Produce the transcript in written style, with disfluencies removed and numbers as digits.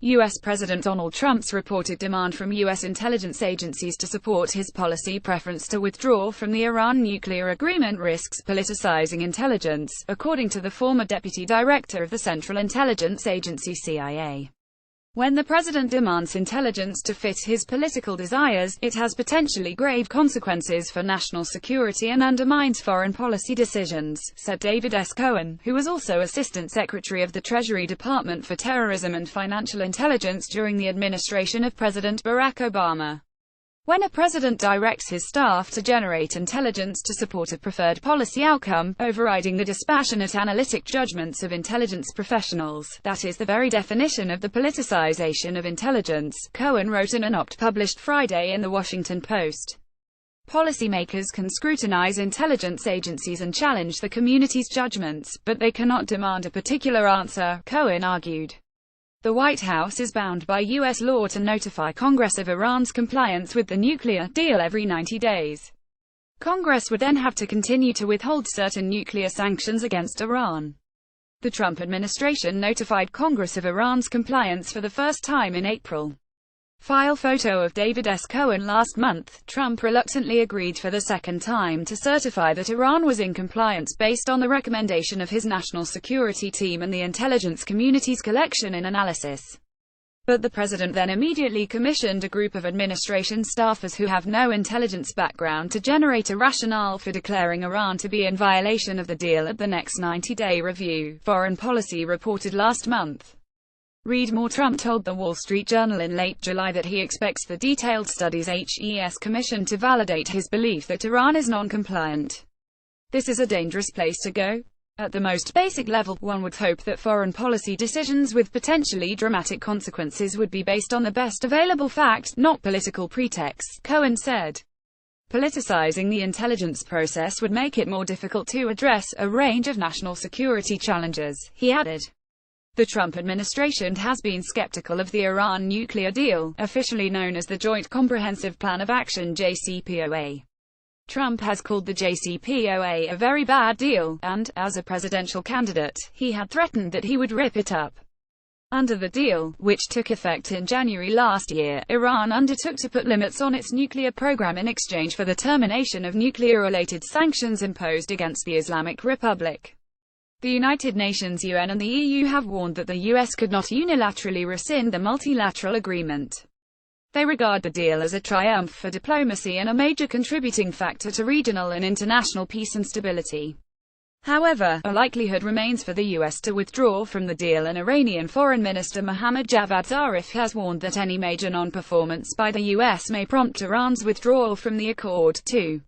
U.S. President Donald Trump's reported demand from U.S. intelligence agencies to support his policy preference to withdraw from the Iran nuclear agreement risks politicizing intelligence, according to the former deputy director of the Central Intelligence Agency CIA. When the president demands intelligence to fit his political desires, it has potentially grave consequences for national security and undermines foreign policy decisions, said David S. Cohen, who was also Assistant Secretary of the Treasury Department for Terrorism and Financial Intelligence during the administration of President Barack Obama. When a president directs his staff to generate intelligence to support a preferred policy outcome, overriding the dispassionate analytic judgments of intelligence professionals, that is the very definition of the politicization of intelligence, Cohen wrote in an op published Friday in The Washington Post. Policymakers can scrutinize intelligence agencies and challenge the community's judgments, but they cannot demand a particular answer, Cohen argued. The White House is bound by U.S. law to notify Congress of Iran's compliance with the nuclear deal every 90 days. Congress would then have to continue to withhold certain nuclear sanctions against Iran. The Trump administration notified Congress of Iran's compliance for the first time in April. File photo of David S. Cohen. Last month, Trump reluctantly agreed for the second time to certify that Iran was in compliance based on the recommendation of his national security team and the intelligence community's collection and analysis. But the president then immediately commissioned a group of administration staffers who have no intelligence background to generate a rationale for declaring Iran to be in violation of the deal at the next 90-day review, Foreign Policy reported last month. Read more. Trump told The Wall Street Journal in late July that he expects the detailed studies HES commission to validate his belief that Iran is non-compliant. This is a dangerous place to go. At the most basic level, one would hope that foreign policy decisions with potentially dramatic consequences would be based on the best available fact, not political pretexts, Cohen said. Politicizing the intelligence process would make it more difficult to address a range of national security challenges, he added. The Trump administration has been skeptical of the Iran nuclear deal, officially known as the Joint Comprehensive Plan of Action (JCPOA). Trump has called the JCPOA a very bad deal, and, as a presidential candidate, he had threatened that he would rip it up. Under the deal, which took effect in January last year, Iran undertook to put limits on its nuclear program in exchange for the termination of nuclear-related sanctions imposed against the Islamic Republic. The United Nations, UN and the EU have warned that the US could not unilaterally rescind the multilateral agreement. They regard the deal as a triumph for diplomacy and a major contributing factor to regional and international peace and stability. However, a likelihood remains for the US to withdraw from the deal, and Iranian Foreign Minister Mohammad Javad Zarif has warned that any major non-performance by the US may prompt Iran's withdrawal from the accord, too.